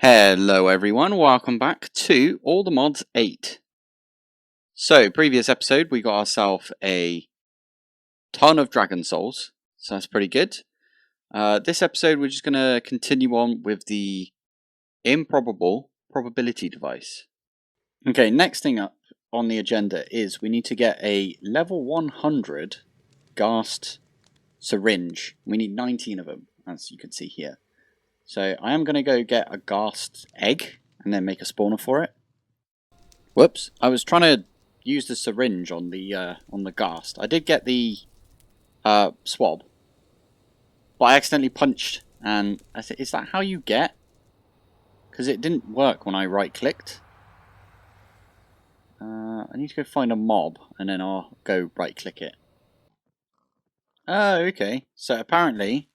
Hello everyone, welcome back to All the Mods 8. So, previous episode we got ourselves a ton of dragon souls, so that's pretty good. This episode we're just going to continue on with the improbable probability device. Okay, next thing up on the agenda is we need to get a level 100 ghast syringe. We need 19 of them, as you can see here. So I am going to go get a ghast egg and then make a spawner for it. Whoops, I was trying to use the syringe on the ghast. I did get the swab, but I accidentally punched, and I said, is that how you get? Because it didn't work when I right clicked. I need to go find a mob and then I'll go right click it. Oh, okay. So apparently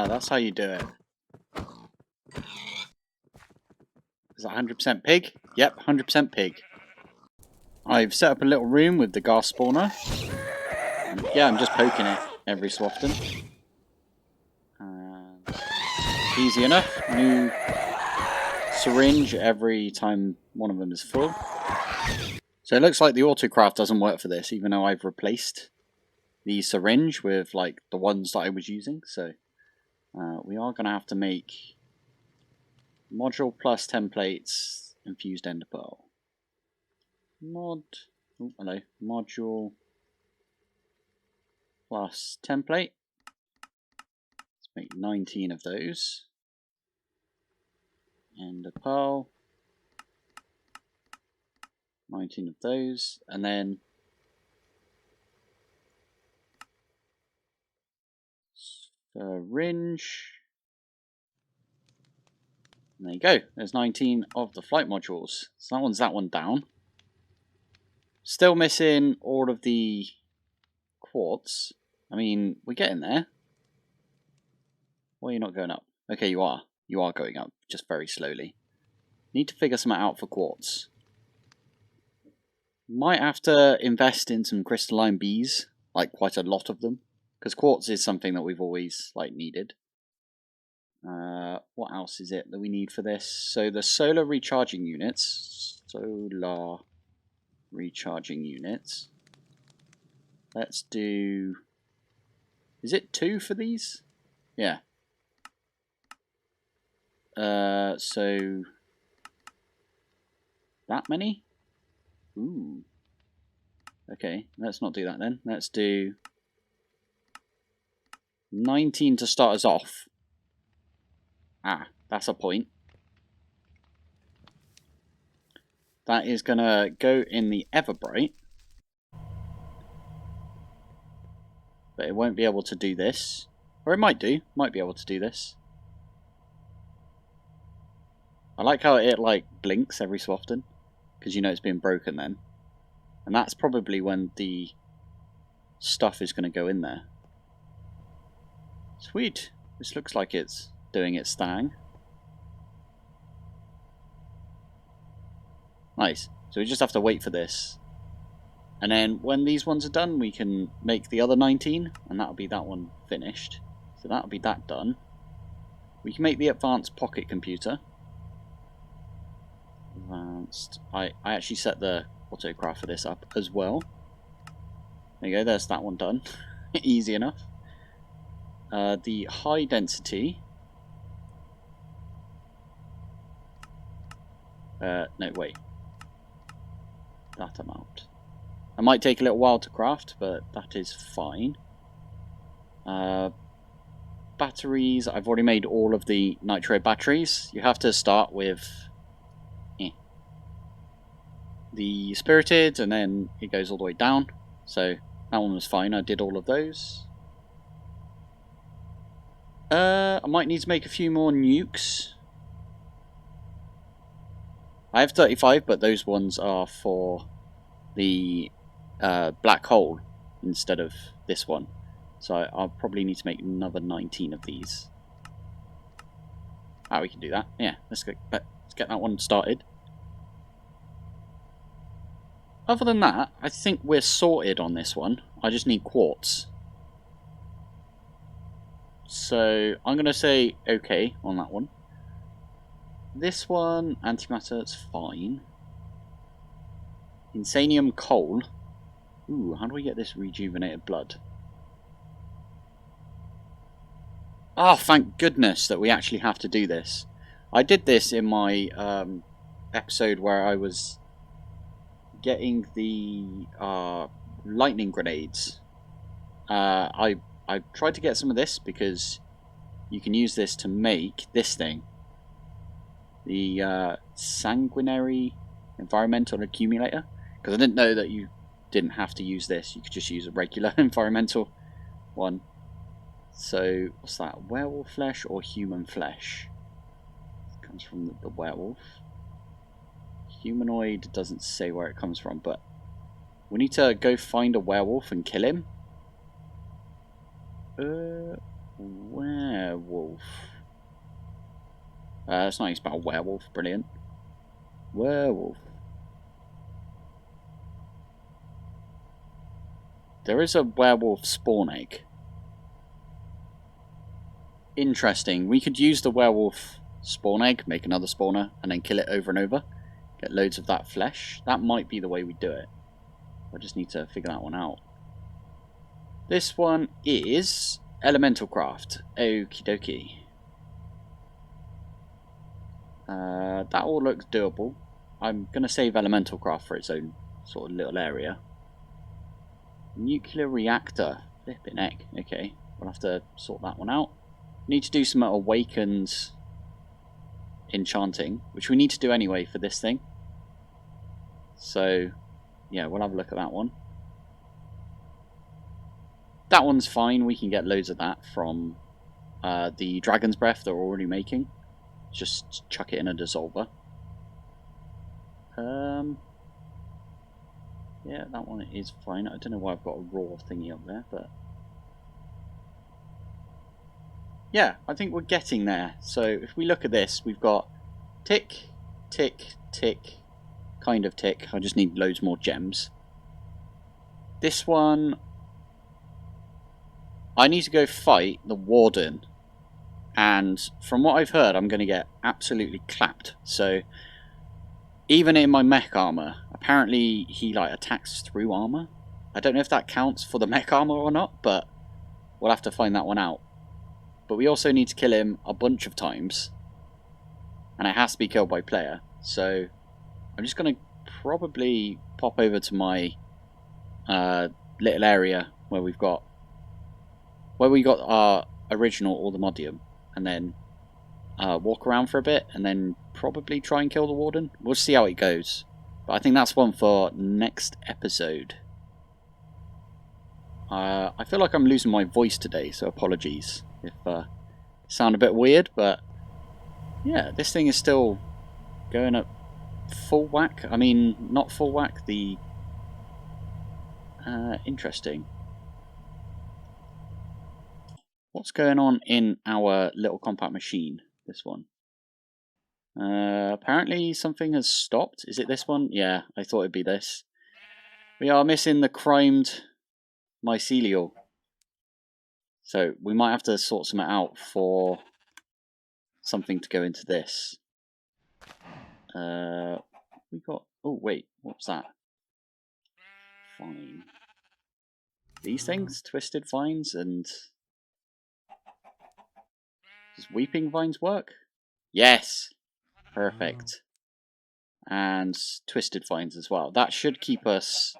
that's how you do it. Is that 100% pig? Yep, 100% pig. I've set up a little room with the ghast spawner. And yeah, I'm just poking it every so often. Easy enough. New syringe every time one of them is full. So it looks like the autocraft doesn't work for this, even though I've replaced the syringe with like the ones that I was using. So we are going to have to make module plus templates infused ender pearl. Module plus template. Let's make 19 of those. Ender pearl. 19 of those, and then syringe. And there you go. There's 19 of the flight modules. So that one down. Still missing all of the quartz. I mean, we're getting there. Why are you not going up? Okay, you are. You are going up, just very slowly. Need to figure something out for quartz. Might have to invest in some crystalline bees, like quite a lot of them, because quartz is something that we've always needed. What else is it that we need for this? So the solar recharging units. Let's do... Is it 2 for these? Yeah. So... That many? Ooh. Okay, let's not do that then. Let's do 19 to start us off. Ah, that's a point. That is going to go in the Everbright. But it won't be able to do this. Or it might do. Might be able to do this. I like how it blinks every so often. Because you know it's been broken then. And that's probably when the stuff is going to go in there. Sweet. This looks like it's doing its thing. Nice. So we just have to wait for this. And then when these ones are done, we can make the other 19. And that'll be that one finished. So that'll be that done. We can make the advanced pocket computer. Advanced. I actually set the autocraft for this up as well. There you go, there's that one done. Easy enough. The high density. No, wait. That amount. It might take a little while to craft, but that is fine. Batteries. I've already made all of the nitro batteries. You have to start with the spirited, and then it goes all the way down. So that one was fine. I did all of those. I might need to make a few more nukes. I have 35, but those ones are for the black hole instead of this one. So I'll probably need to make another 19 of these. Ah, we can do that. Yeah, let's get that one started. Other than that, I think we're sorted on this one. I just need quartz. So I'm going to say okay on that one. This one, antimatter, it's fine. Insanium coal. Ooh, how do we get this rejuvenated blood? Oh, thank goodness that we actually have to do this. I did this in my episode where I was getting the lightning grenades. I tried to get some of this because you can use this to make this thing. The sanguinary environmental accumulator. Because I didn't know that you didn't have to use this. You could just use a regular environmental one. So, what's that? Werewolf flesh or human flesh? It comes from the werewolf. Humanoid doesn't say where it comes from, but we need to go find a werewolf and kill him. Werewolf. That's not how you spell werewolf. Brilliant. Werewolf. There is a werewolf spawn egg. Interesting. We could use the werewolf spawn egg, make another spawner, and then kill it over and over. Get loads of that flesh. That might be the way we do it. I just need to figure that one out. This one is elemental craft. Okie dokie. That all looks doable. I'm going to save elemental craft for its own sort of little area. Nuclear reactor. Flipping heck. Okay, we'll have to sort that one out. Need to do some awakened enchanting, which we need to do anyway for this thing. So, yeah, we'll have a look at that one. That one's fine. We can get loads of that from the dragon's breath that we're already making. Just chuck it in a dissolver. Yeah, that one is fine. I don't know why I've got a raw thingy up there, but yeah, I think we're getting there. So if we look at this, we've got tick, tick, tick, kind of tick. I just need loads more gems. This one, I need to go fight the Warden. And from what I've heard, I'm going to get absolutely clapped. So even in my mech armor, apparently he like attacks through armor. I don't know if that counts for the mech armor or not, but we'll have to find that one out. But we also need to kill him a bunch of times, and it has to be killed by player. So I'm just going to probably pop over to my little area where we got our original Allthemodium, and then walk around for a bit, and then probably try and kill the Warden. We'll see how it goes. But I think that's one for next episode. I feel like I'm losing my voice today, so apologies if I sound a bit weird, but yeah, this thing is still going at full whack. I mean, not full whack, the interesting. What's going on in our little compact machine? This one. Apparently something has stopped. Is it this one? Yeah, I thought it'd be this. We are missing the crimed mycelial. So we might have to sort something out for something to go into this. We got... Oh, wait. What's that? Fine. These things? Twisted vines and... Does weeping vines work? Yes! Perfect. And twisted vines as well. That should keep us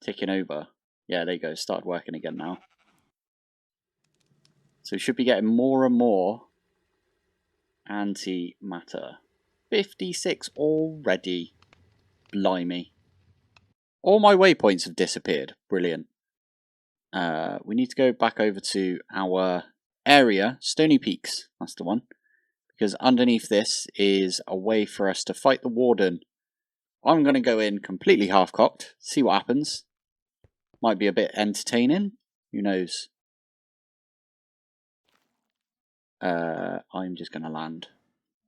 ticking over. Yeah, there you go. Started working again now. So we should be getting more and more antimatter. 56 already. Blimey. All my waypoints have disappeared. Brilliant. We need to go back over to our area. Stony Peaks. That's the one. Because underneath this is a way for us to fight the Warden. I'm going to go in completely half-cocked. See what happens. Might be a bit entertaining. Who knows? I'm just going to land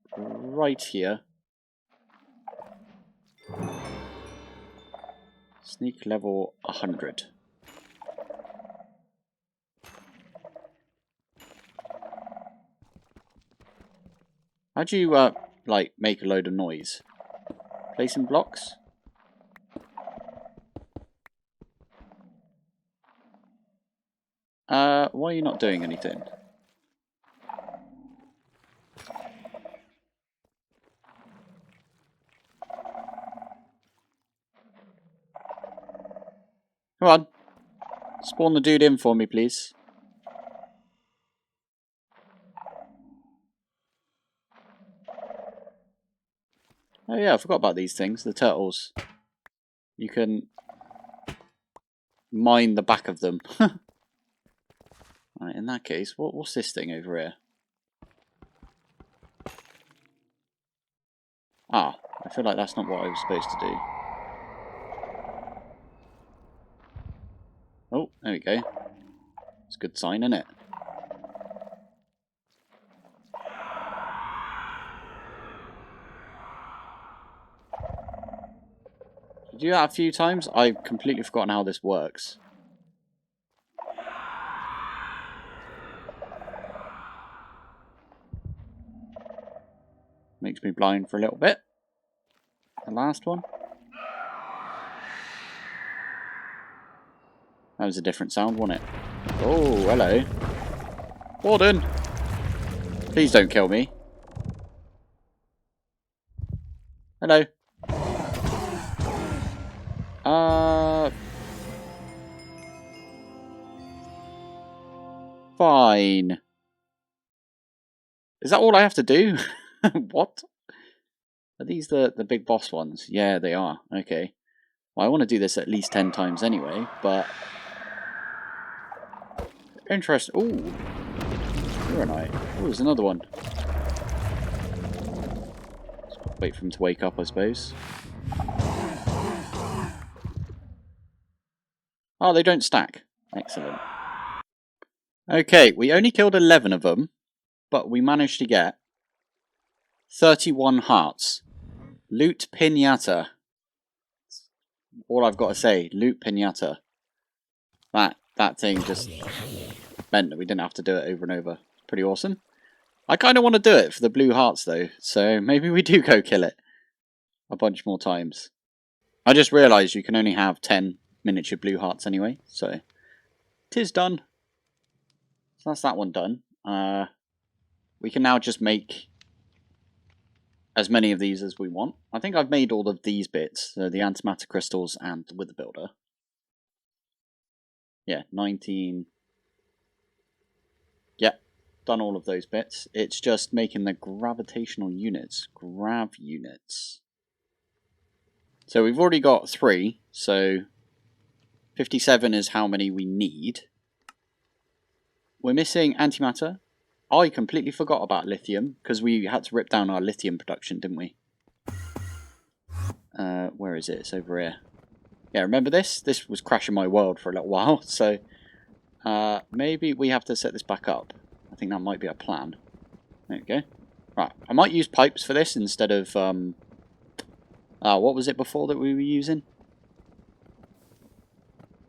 right here. Sneak level 100. How do you, like, make a load of noise? Placing blocks? Why are you not doing anything? Come on. Spawn the dude in for me, please. Oh yeah, I forgot about these things. The turtles. You can mine the back of them. Right, in that case, what's this thing over here? Ah, I feel like that's not what I was supposed to do. Oh, there we go. It's a good sign, isn't it? Did you do that a few times? I've completely forgotten how this works. Makes me blind for a little bit. The last one. That was a different sound, wasn't it? Oh, hello. Warden! Please don't kill me. Hello. Fine. Is that all I have to do? What? Are these the big boss ones? Yeah, they are. Okay. Well, I want to do this at least 10 times anyway, but... Interesting. Ooh. Where am I? Oh, there's another one. Just wait for him to wake up, I suppose. Oh, they don't stack. Excellent. Okay, we only killed 11 of them, but we managed to get 31 hearts. Loot Pinata. All I've got to say, Loot Pinata. That thing just meant that we didn't have to do it over and over. Pretty awesome. I kind of want to do it for the blue hearts though, so maybe we do go kill it a bunch more times. I just realised you can only have 10 miniature blue hearts anyway, so 'tis done. So that's that one done. We can now just make as many of these as we want. I think I've made all of these bits, the antimatter crystals and the wither builder. Yeah, 19. Yeah, done all of those bits. It's just making the gravitational units, grav units. So we've already got 3, so 57 is how many we need. We're missing antimatter. I completely forgot about lithium, because we had to rip down our lithium production, didn't we? Where is it? It's over here. Yeah, remember this? This was crashing my world for a little while, so maybe we have to set this back up. I think that might be our plan. There we go. Right, I might use pipes for this instead of... what was it before that we were using?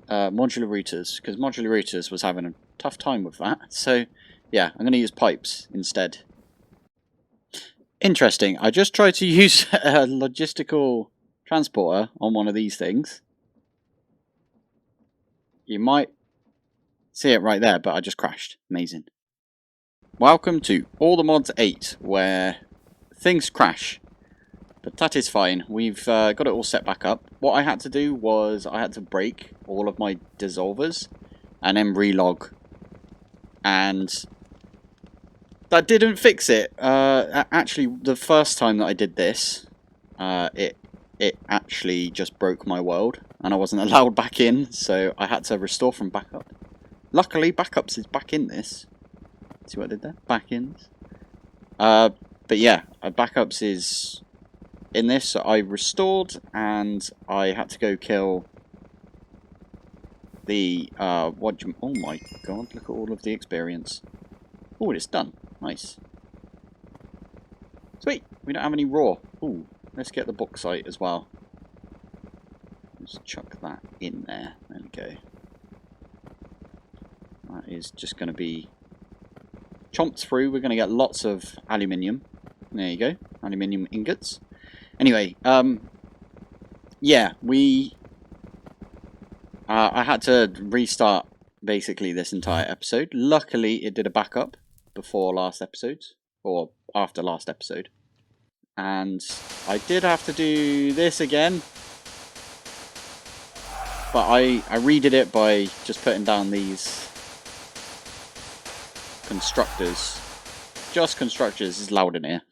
Modular routers, because modular routers was having a tough time with that, so... Yeah, I'm going to use pipes instead. Interesting. I just tried to use a logistical transporter on one of these things. You might see it right there, but I just crashed. Amazing. Welcome to All the Mods 8, where things crash. But that is fine. We've got it all set back up. What I had to do was I had to break all of my dissolvers and then relog. And... that didn't fix it. Actually, the first time that I did this, it actually just broke my world, and I wasn't allowed back in, so I had to restore from backup. Luckily, backups is back in this. See what I did there? Back-ins. But yeah, backups is in this, so I restored, and I had to go kill the, oh my god, look at all of the experience. Oh, it's done. Nice. Sweet. We don't have any raw. Ooh, let's get the bauxite as well. Let's chuck that in there. There we go. That is just going to be chomped through. We're going to get lots of aluminium. There you go. Aluminium ingots. Anyway, yeah, I had to restart basically this entire episode. Luckily, it did a backup before last episode, or after last episode. And I did have to do this again. But I redid it by just putting down these constructors. Just constructors is loud in here.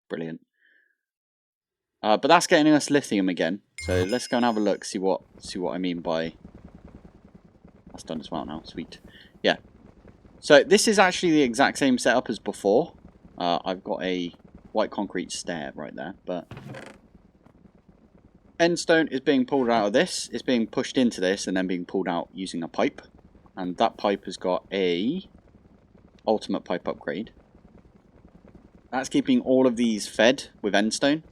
Brilliant. But that's getting us lithium again. So let's go and have a look, see what I mean by... That's done as well now, sweet. Yeah. So this is actually the exact same setup as before. I've got a white concrete stair right there, but... Endstone is being pulled out of this, it's being pushed into this, and then being pulled out using a pipe. And that pipe has got a ultimate pipe upgrade. That's keeping all of these fed with endstone.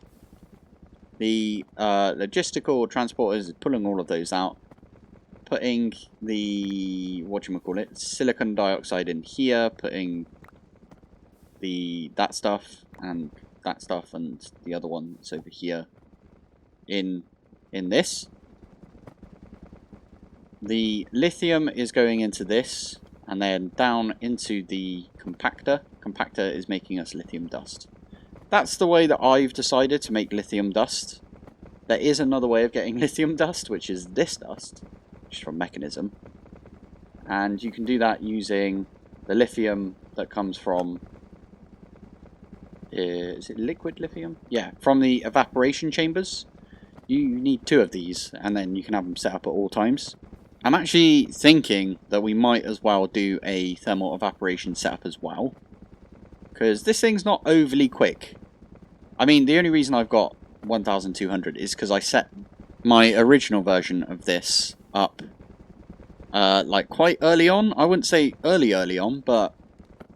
The logistical transporters is pulling all of those out. Putting the, silicon dioxide in here, putting that stuff and the other one that's over here in this. The lithium is going into this and then down into the compactor. Compactor is making us lithium dust. That's the way that I've decided to make lithium dust. There is another way of getting lithium dust, which is this dust, which is from Mechanism. And you can do that using the lithium that comes from... is it liquid lithium? Yeah, from the evaporation chambers. You need 2 of these, and then you can have them set up at all times. I'm actually thinking that we might as well do a thermal evaporation setup as well. Because this thing's not overly quick. I mean, the only reason I've got 1200 is because I set my original version of this up like quite early on. I wouldn't say early on, but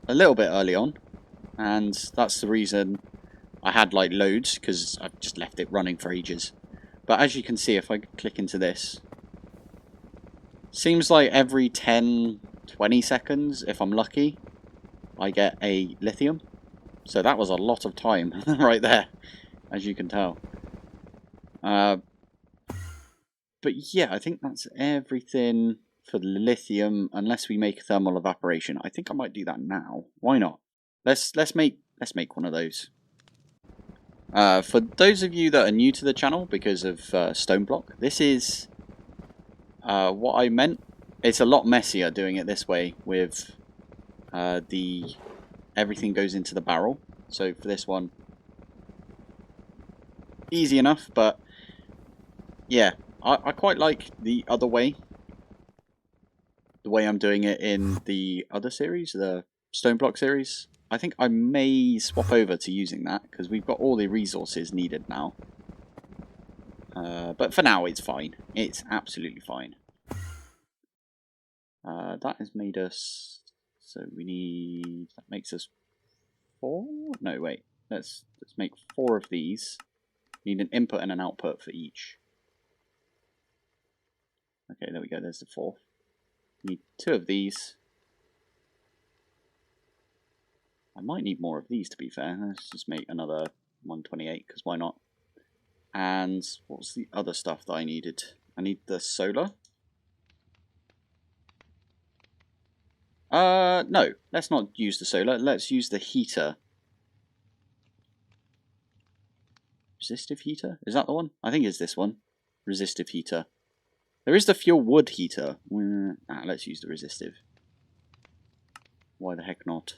a little bit early on. And that's the reason I had like loads, because I've just left it running for ages. But as you can see, if I click into this, seems like every 10-20 seconds, if I'm lucky, I get a lithium. So that was a lot of time right there, as you can tell. But yeah, I think that's everything for the lithium, unless we make a thermal evaporation. I think I might do that now. Why not? Let's make one of those. For those of you that are new to the channel because of stone block, this is what I meant. It's a lot messier doing it this way with everything goes into the barrel. So for this one, easy enough, but yeah, I quite like the other way. The way I'm doing it in the other series, the stone block series. I think I may swap over to using that, because we've got all the resources needed now. But for now, it's fine. It's absolutely fine. That has made us... So we need... That makes us 4? No, wait. Let's make 4 of these. Need an input and an output for each. Okay, there we go. There's the 4th. Need 2 of these. I might need more of these, to be fair. Let's just make another 128, because why not? And what's the other stuff that I needed? I need the solar. No, let's not use the solar. Let's use the heater. Resistive heater? Is that the one? I think it's this one. Resistive heater. There is the fuel wood heater. Let's use the resistive. Why the heck not?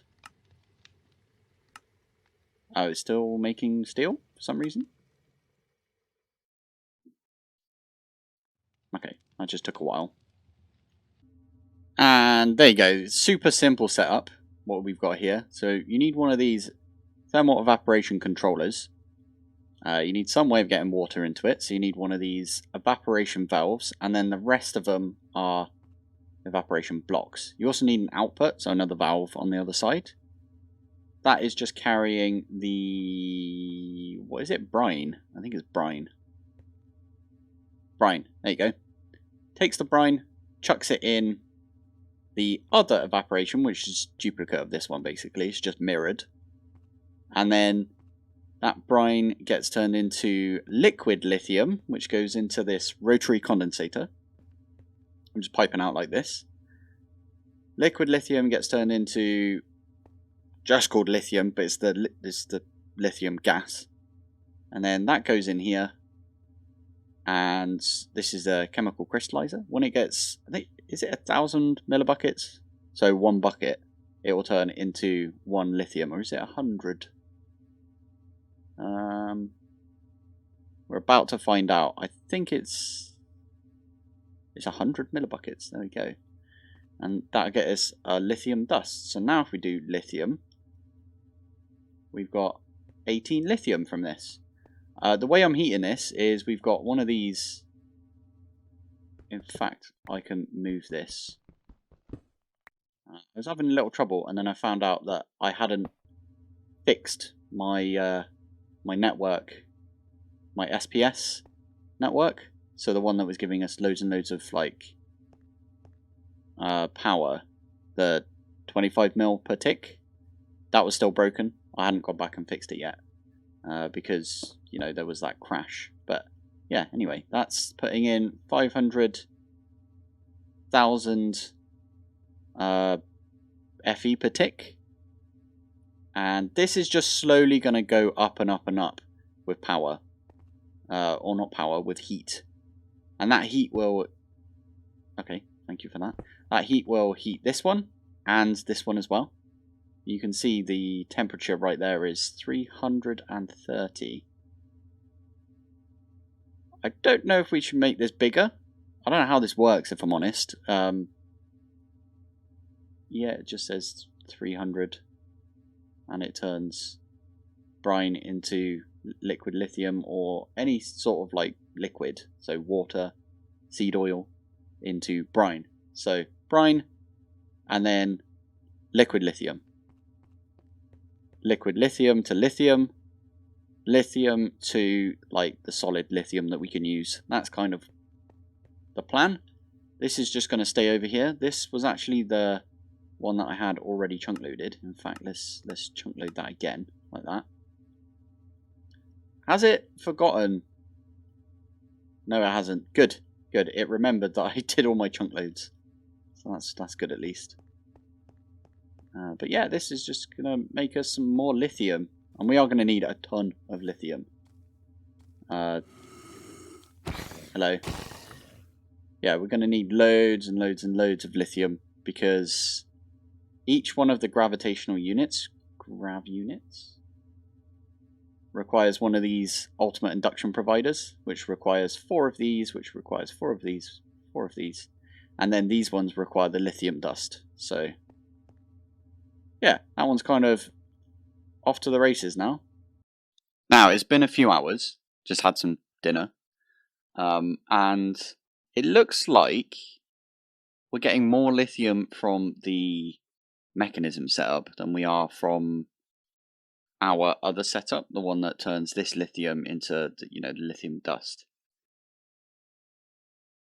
Oh, it's still making steel for some reason? Okay, that just took a while. And there you go. Super simple setup, what we've got here. So you need one of these thermal evaporation controllers. You need some way of getting water into it. So you need one of these evaporation valves. And then the rest of them are evaporation blocks. You also need an output, so another valve on the other side. That is just carrying the... What is it? Brine. I think it's brine. Brine. There you go. Takes the brine, chucks it in the other evaporation, which is duplicate of this one basically. It's just mirrored. And then that brine gets turned into liquid lithium, which goes into this rotary condensator. I'm just piping out like this. Liquid lithium gets turned into just called lithium, but it's the lithium gas. And then that goes in here. And this is a chemical crystallizer. When it gets, I think, is it 1,000 millibuckets? So 1 bucket, it will turn into 1 lithium, or is it 100? We're about to find out. I think it's 100 millibuckets. There we go. And that'll get us a lithium dust. So now if we do lithium, we've got 18 lithium from this. The way I'm heating this is we've got one of these. In fact, I can move this. I was having a little trouble, and then I found out that I hadn't fixed my my network, my SPS network. So the one that was giving us loads and loads of like power, the 25 mil per tick, that was still broken. I hadn't gone back and fixed it yet because, you know, there was that crash. But yeah, anyway, that's putting in 500,000 FE per tick. And this is just slowly going to go up and up and up with power. Or not power, with heat. And that heat will... Okay, thank you for that. That heat will heat this one and this one as well. You can see the temperature right there is 330. I don't know if we should make this bigger. I don't know how this works, if I'm honest. Yeah, it just says 300. And it turns brine into liquid lithium or any sort of like liquid. So water, seed oil into brine. So brine and then liquid lithium. Liquid lithium to lithium. Lithium to like the solid lithium that we can use. That's kind of the plan. This is just going to stay over here. This was actually the one that I had already chunk loaded. In fact, let's chunk load that again like that. Has it forgotten? No, it hasn't. Good, good. It remembered that I did all my chunk loads, so that's good at least. But yeah, this is just gonna make us some more lithium, and we are gonna need a ton of lithium. Hello. Yeah, we're gonna need loads and loads and loads of lithium because each one of the gravitational units, grav units, requires one of these ultimate induction providers, which requires 4 of these, which requires 4 of these, 4 of these, and then these ones require the lithium dust. So yeah, that one's kind of off to the races now. Now, it's been a few hours, just had some dinner, and it looks like we're getting more lithium from the mechanism setup than we are from our other setup, the one that turns this lithium into the, you know, the lithium dust.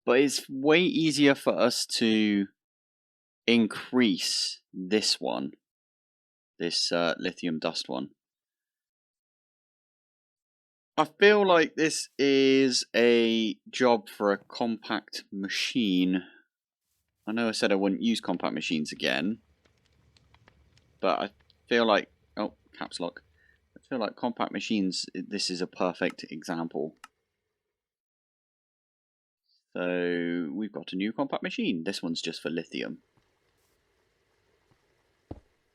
But it's way easier for us to increase this one, this lithium dust one. I feel like this is a job for a compact machine. I know I said I wouldn't use compact machines again, but I feel like, oh, caps lock. I feel like compact machines, this is a perfect example. So we've got a new compact machine. This one's just for lithium.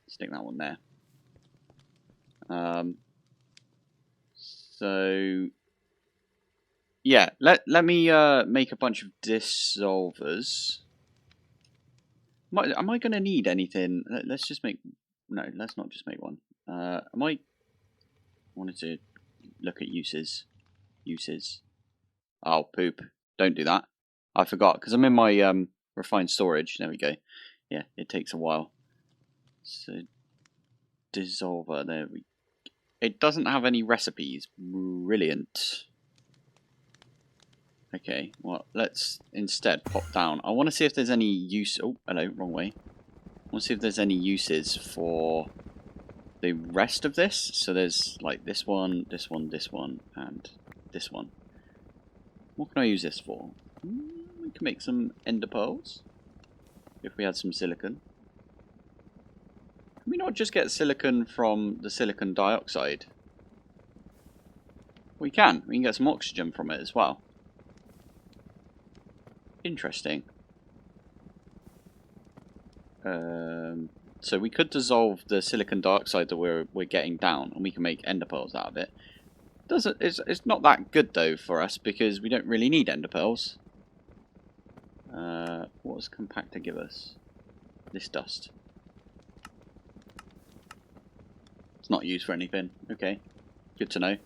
Stick that one there. So yeah, let me make a bunch of dissolvers. Am I going to need anything? Let's just make... No, let's not just make one. I wanted to look at uses. Oh, poop. Don't do that. I forgot, because I'm in my refined storage. There we go. Yeah, it takes a while. So, dissolver, there we go. It doesn't have any recipes. Brilliant. Okay, well, let's instead pop down. I want to see if there's any use... Oh, hello, wrong way. I want to see if there's any uses for the rest of this. So there's like this one, this one, this one, and this one. What can I use this for? We can make some ender pearls if we had some silicon. Can we not just get silicon from the silicon dioxide? We can. We can get some oxygen from it as well. Interesting. So we could dissolve the silicon dioxide that we're getting down, and we can make ender pearls out of it. It's not that good though for us because we don't really need ender pearls. What does compactor give us? This dust. It's not used for anything. Okay, good to know.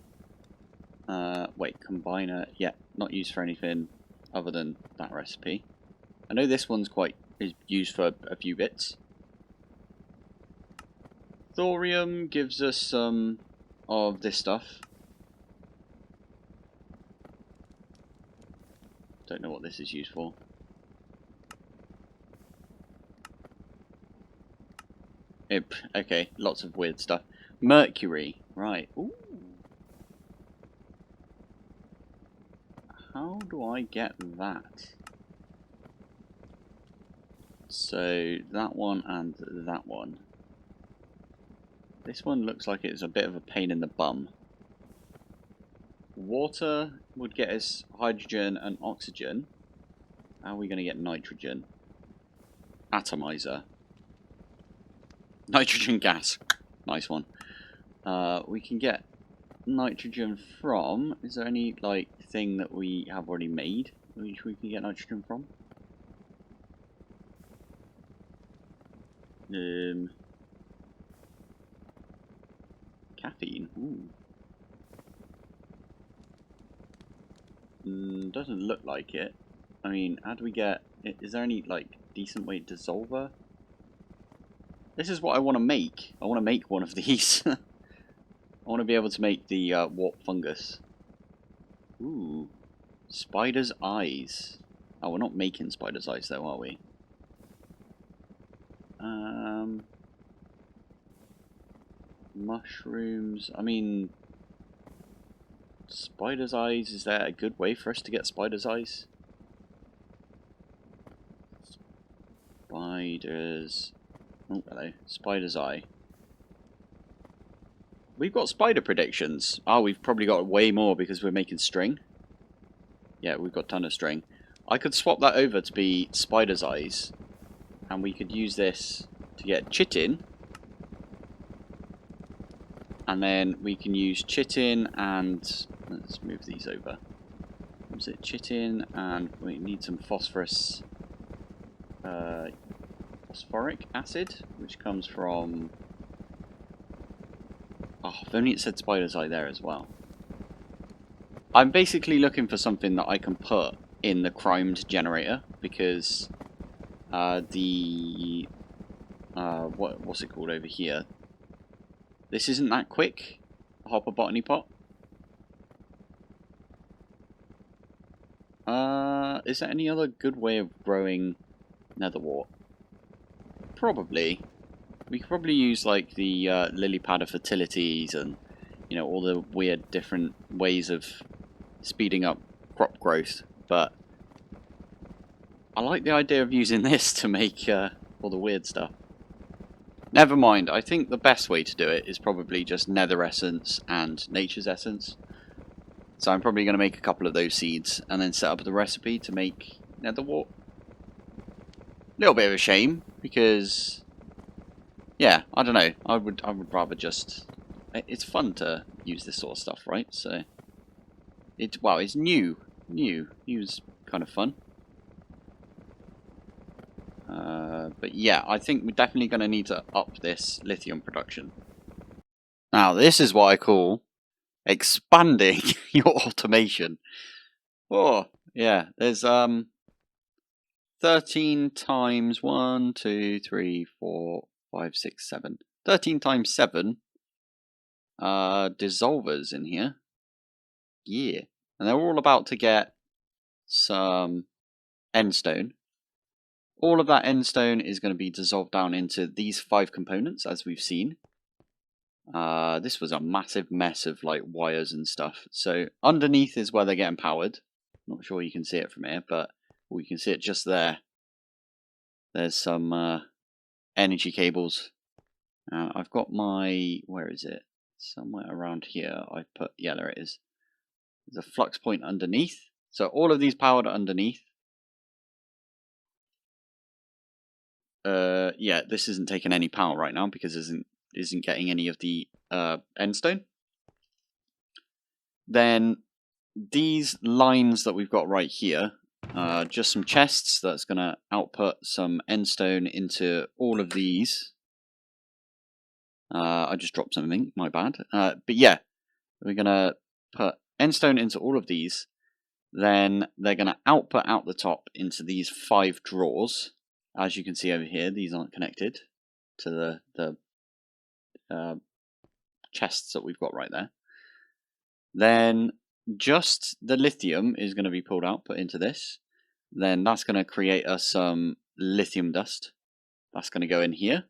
Wait, combiner. Yeah, not used for anything other than that recipe. I know this one's is used for a few bits. Thorium gives us some of this stuff. Don't know what this is used for. Okay, lots of weird stuff. Mercury, right. Ooh. How do I get that? So, that one and that one. This one looks like it's a bit of a pain in the bum. Water would get us hydrogen and oxygen. How are we going to get nitrogen? Atomizer. Nitrogen gas. Nice one. We can get nitrogen from... Is there any, like, thing that we have already made which we can get nitrogen from? Caffeine. Ooh. Doesn't look like it. I mean, how do we get... Is there any, like, decent way to dissolver? This is what I want to make. I want to make one of these. I want to be able to make the warp fungus. Ooh. Spider's eyes. Oh, we're not making spider's eyes though, are we? Mushrooms. I mean... Spider's eyes. Is there a good way for us to get spider's eyes? Spiders... Oh, hello. Spider's eye. We've got spider predictions. Oh, we've probably got way more because we're making string. Yeah, we've got a ton of string. I could swap that over to be spider's eyes. And we could use this to get chitin. And then we can use chitin and... Let's move these over. Was it chitin? And we need some phosphorus... phosphoric acid, which comes from... Oh, if only it said spider's eye there as well. I'm basically looking for something that I can put in the crimed generator, because what's it called over here? This isn't that quick. Hopper botany pot. Is there any other good way of growing nether wart? Probably. We could probably use like the lily pad of fertilities and, you know, all the weird different ways of speeding up crop growth, but I like the idea of using this to make all the weird stuff. Never mind, I think the best way to do it is probably just nether essence and nature's essence. So I'm probably going to make a couple of those seeds and then set up the recipe to make nether wart. Little bit of a shame because, yeah, I don't know. I would rather just. It's fun to use this sort of stuff, right? So it's new. New's kind of fun. But yeah, I think we're definitely going to need to up this lithium production. Now, this is what I call expanding your automation. Oh, yeah. There's 13 times 1, 2, 3, 4, 5, 6, 7. 13 times 7 dissolvers in here. Yeah. And they're all about to get some endstone. All of that endstone is going to be dissolved down into these 5 components, as we've seen. This was a massive mess of like wires and stuff. So underneath is where they're getting powered. Not sure you can see it from here, but we can see it just there. There's some energy cables. I've got my, where is it? Somewhere around here. I put, yeah, there it is. There's a flux point underneath. So all of these powered underneath. Yeah, this isn't taking any power right now because it isn't getting any of the endstone. Then these lines that we've got right here, just some chests that's going to output some endstone into all of these. I just dropped something, my bad. But yeah, we're going to put endstone into all of these. Then they're going to output out the top into these 5 drawers. As you can see over here, these aren't connected to the chests that we've got right there. Then just the lithium is going to be pulled out, put into this. Then that's going to create us some lithium dust. That's going to go in here.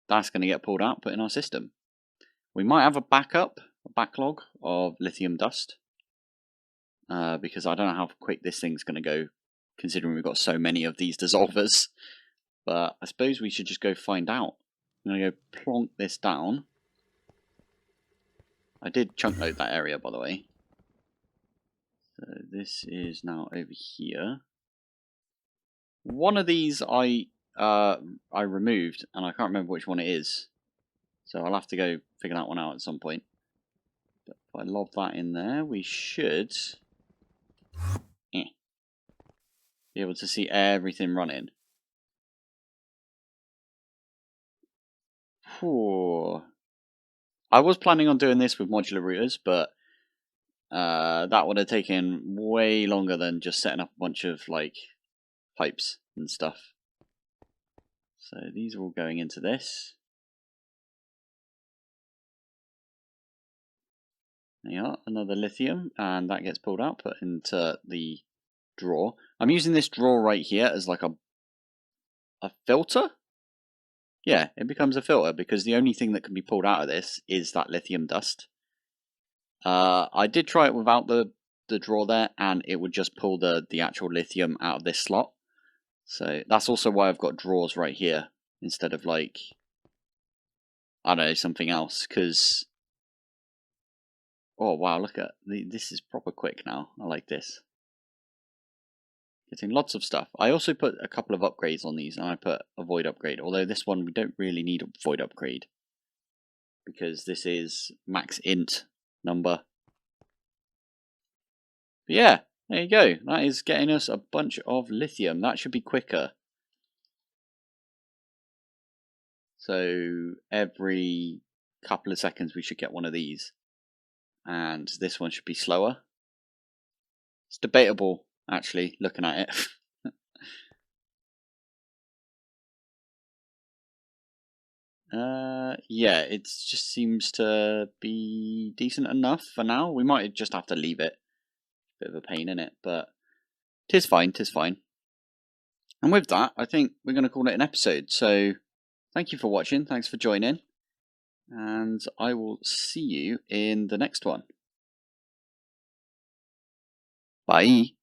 That's going to get pulled out, put in our system. We might have a backlog of lithium dust. Because I don't know how quick this thing's going to go, considering we've got so many of these dissolvers. But I suppose we should just go find out. I'm going to go plonk this down. I did chunk load that area, by the way. So this is now over here. One of these I removed, and I can't remember which one it is. So I'll have to go figure that one out at some point. But if I lob that in there, we should be able to see everything running. Whew. I was planning on doing this with modular routers, but that would have taken way longer than just setting up a bunch of like pipes and stuff. So these are all going into this. There you are, another lithium, and that gets pulled out, put into the drawer. I'm using this drawer right here as like a filter. Yeah, it becomes a filter because the only thing that can be pulled out of this is that lithium dust. I did try it without the drawer there, and it would just pull the actual lithium out of this slot. So that's also why I've got drawers right here instead of like, I don't know, something else. Because, oh wow, look at this is proper quick now. I like this. Getting lots of stuff. I also put a couple of upgrades on these, and I put a void upgrade. Although this one we don't really need a void upgrade because this is max int number. But yeah, there you go. That is getting us a bunch of lithium. That should be quicker. So every couple of seconds we should get one of these. And this one should be slower. It's debatable, actually, looking at it. Yeah, it just seems to be decent enough for now. We might just have to leave it. Bit of a pain in it, but 'tis fine, 'tis fine. And with that, I think we're going to call it an episode. So thank you for watching, thanks for joining, and I will see you in the next one. Bye.